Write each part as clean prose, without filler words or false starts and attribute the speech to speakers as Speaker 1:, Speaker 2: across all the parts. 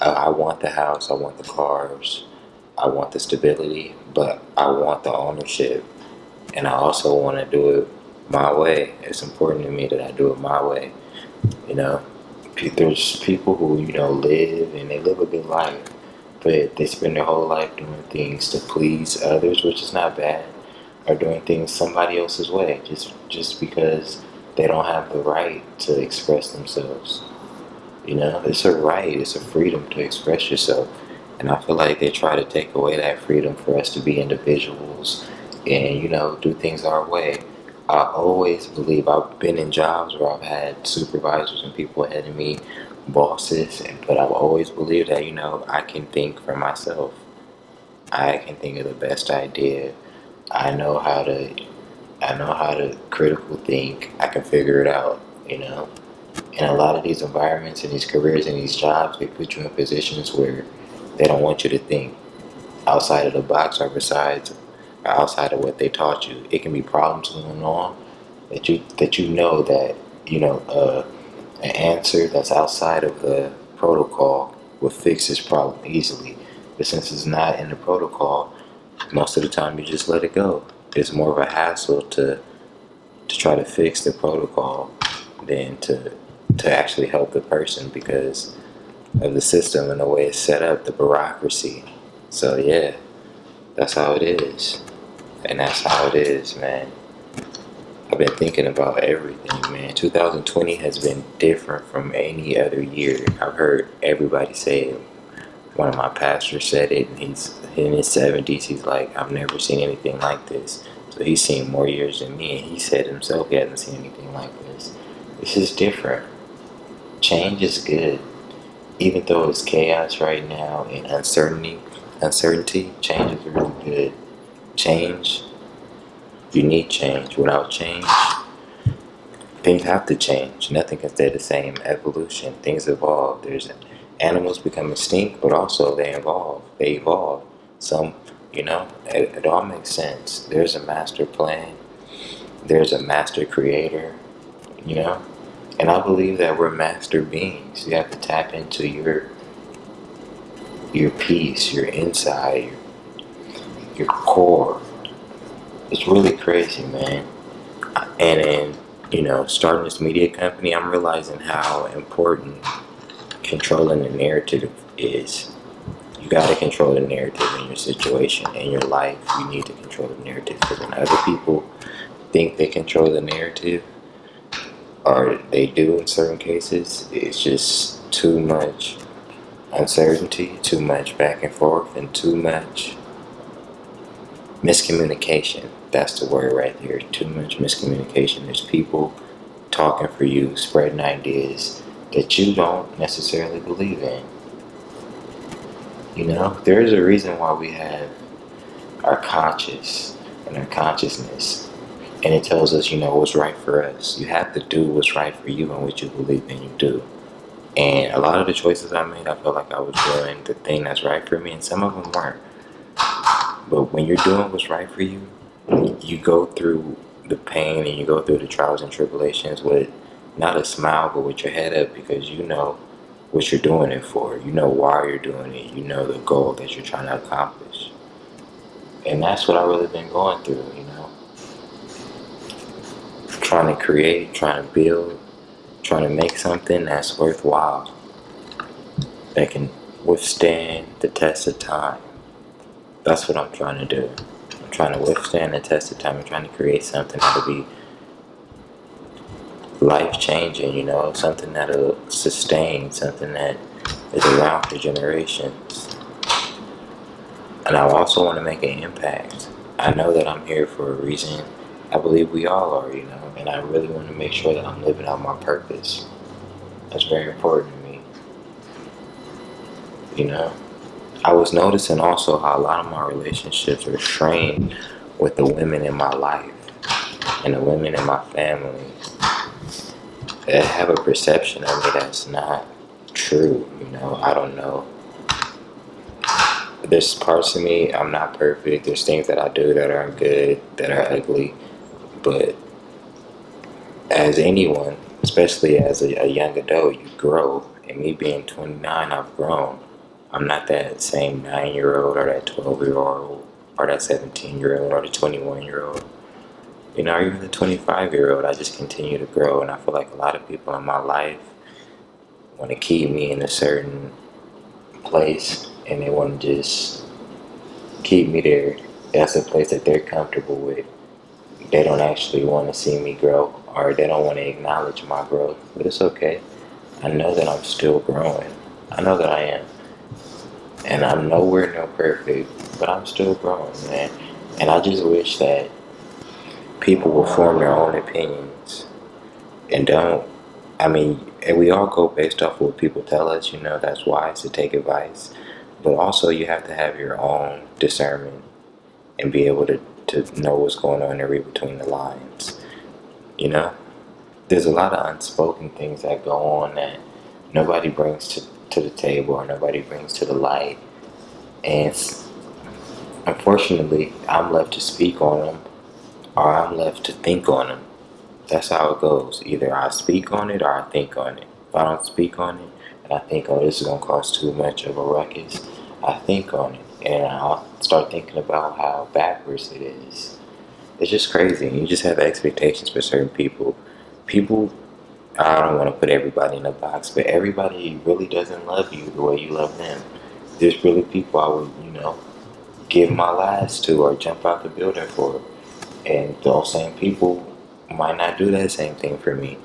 Speaker 1: I want the house, I want the cars, I want the stability, but I want the ownership. And I also want to do it my way. It's important to me that I do it my way. You know, there's people who, live and they live a good life, but they spend their whole life doing things to please others, which is not bad, or doing things somebody else's way, just because they don't have the right to express themselves. It's a right, it's a freedom to express yourself. And I feel like they try to take away that freedom for us to be individuals and, do things our way. I always believe I've been in jobs where I've had supervisors and people ahead of me, bosses, but I've always believed that, I can think for myself. I can think of the best idea. I know how to I know how to critical think. I can figure it out, you know in a lot of these environments and these careers and these jobs, they put you in positions where they don't want you to think outside of the box or outside of what they taught you. It can be problems going on that you know that an answer that's outside of the protocol will fix this problem easily. But since it's not in the protocol, most of the time you just let it go. It's more of a hassle to try to fix the protocol than to actually help the person because of the system and the way it's set up, the bureaucracy. So yeah, that's how it is. And that's how it is, man. I've been thinking about everything, man. 2020 has been different from any other year. I've heard everybody say it. One of my pastors said it, and he's in his 70s. He's like, I've never seen anything like this. So he's seen more years than me, and he said himself he hasn't seen anything like this. This is different. Change is good. Even though it's chaos right now and uncertainty, change is really good. Change, you need change. Without change, things have to change. Nothing can stay the same. Evolution, things evolve. There's animals become extinct, but also they evolve. They evolve. Some, it all makes sense. There's a master plan. There's a master creator. You know, and I believe that we're master beings. You have to tap into your peace, your inside, your core. It's really crazy, man. And in starting this media company, I'm realizing how important controlling the narrative is. You got to control the narrative in your situation, in your life. You need to control the narrative because when other people think they control the narrative, or they do in certain cases, it's just too much uncertainty, too much back and forth, and too much miscommunication. That's the word right there. Too much miscommunication. There's people talking for you, spreading ideas that you don't necessarily believe in. There is a reason why we have our conscious and our consciousness. And it tells us, what's right for us. You have to do what's right for you and what you believe in, you do. And a lot of the choices I made, I felt like I was doing the thing that's right for me, and some of them weren't. But when you're doing what's right for you, you go through the pain and you go through the trials and tribulations with not a smile, but with your head up because you know what you're doing it for. You know why you're doing it. You know the goal that you're trying to accomplish. And that's what I've really been going through, Trying to create, trying to build, trying to make something that's worthwhile, that can withstand the test of time. That's what I'm trying to do. I'm trying to withstand the test of time. I'm trying to create something that'll be life changing, something that'll sustain, something that is around for generations. And I also want to make an impact. I know that I'm here for a reason. I believe we all are, and I really want to make sure that I'm living out my purpose. That's very important to me, I was noticing also how a lot of my relationships are strained with the women in my life and the women in my family that have a perception of me that's not true, I don't know. There's parts of me, I'm not perfect. There's things that I do that aren't good, that are ugly. But as anyone, especially as a young adult, you grow. And me being 29, I've grown. I'm not that same 9-year-old or that 12-year-old or that 17-year-old or the 21-year-old. Or even the 25-year-old. I just continue to grow, and I feel like a lot of people in my life want to keep me in a certain place, and they want to just keep me there. That's a place that they're comfortable with. They don't actually want to see me grow, or they don't want to acknowledge my growth. But it's okay. I know that I'm still growing. I know that I am. And I'm nowhere near perfect, but I'm still growing, man. And I just wish that people will form their own opinions and don't. And we all go based off what people tell us, that's wise to take advice. But also, you have to have your own discernment and be able to know what's going on and read between the lines. You know? There's a lot of unspoken things that go on that nobody brings to the table or nobody brings to the light. And unfortunately, I'm left to speak on them or I'm left to think on them. That's how it goes. Either I speak on it or I think on it. If I don't speak on it and I think, oh, this is going to cause too much of a ruckus, I think on it. And I'll start thinking about how backwards it is. It's just crazy. You just have expectations for certain people. People, I don't want to put everybody in a box, but everybody really doesn't love you the way you love them. There's really people I would, give my last to or jump out the building for. And those same people might not do that same thing for me.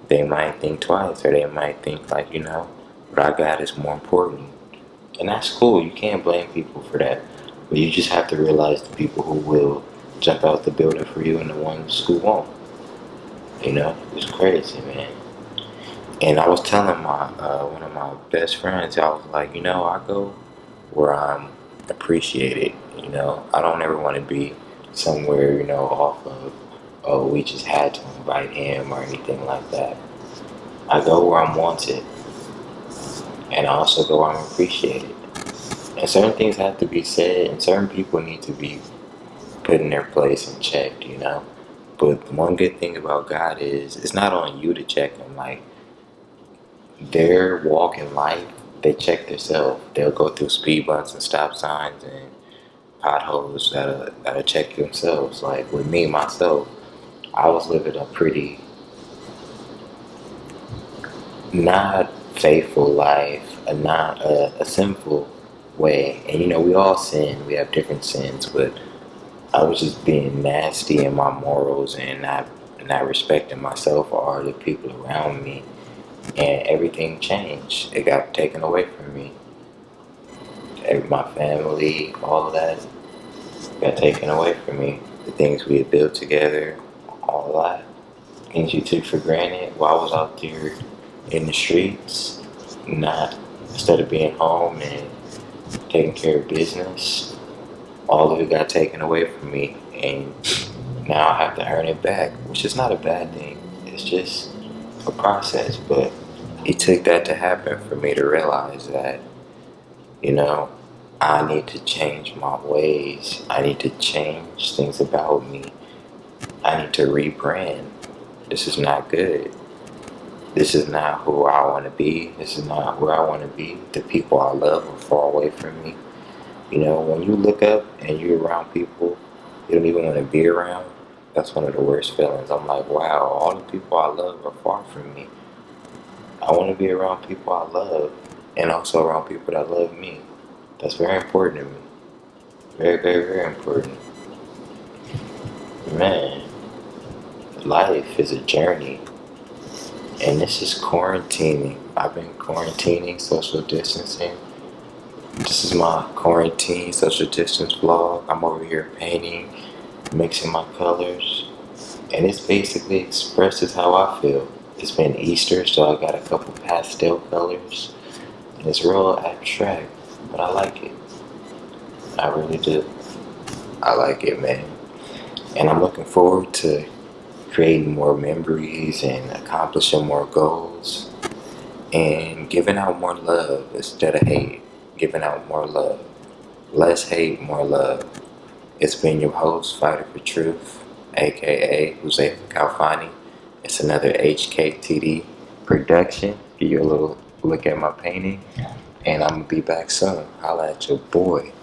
Speaker 1: They might think twice, or they might think like, what I got is more important. And that's cool. You can't blame people for that. But you just have to realize the people who will jump out the building for you and the ones who won't. It's crazy, man. And I was telling my one of my best friends, I was like, I go where I'm appreciated. I don't ever want to be somewhere, off of, oh, we just had to invite him or anything like that. I go where I'm wanted, and I also go where I'm appreciated. And certain things have to be said, and certain people need to be put in their place and checked. But one good thing about God is it's not on you to check them. Like, their walk in life, they check themselves. They'll go through speed bumps and stop signs and potholes that'll check themselves. Like with me, myself, I was living a pretty not faithful life, not a sinful way. And we all sin. We have different sins, but I was just being nasty in my morals and not respecting myself or the people around me. And everything changed. It got taken away from me. My family, all of that got taken away from me. The things we had built together, all of that. Things you took for granted while I was out there in the streets, instead of being home and taking care of business, all of it got taken away from me. And now I have to earn it back, which is not a bad thing. It's just a process, but it took that to happen for me to realize that, I need to change my ways. I need to change things about me. I need to rebrand. This is not good. This is not who I want to be. This is not where I want to be. The people I love are far away from me. When you look up and you're around people you don't even want to be around, that's one of the worst feelings. I'm like, wow, all the people I love are far from me. I want to be around people I love and also around people that love me. That's very important to me. Very, very, very important. Man, life is a journey. And this is quarantining. I've been quarantining, social distancing. This is my quarantine social distance vlog. I'm over here painting, mixing my colors. And it's basically expresses how I feel. It's been Easter, so I got a couple pastel colors. And it's real abstract, but I like it. I really do. I like it, man. And I'm looking forward to creating more memories and accomplishing more goals and giving out more love instead of hate. Giving out more love. Less hate, more love. It's been your host, Fighter for Truth, aka Jose Calfani. It's another HKTD production. Give you a little look at my painting. And I'm gonna be back soon. Holla at your boy.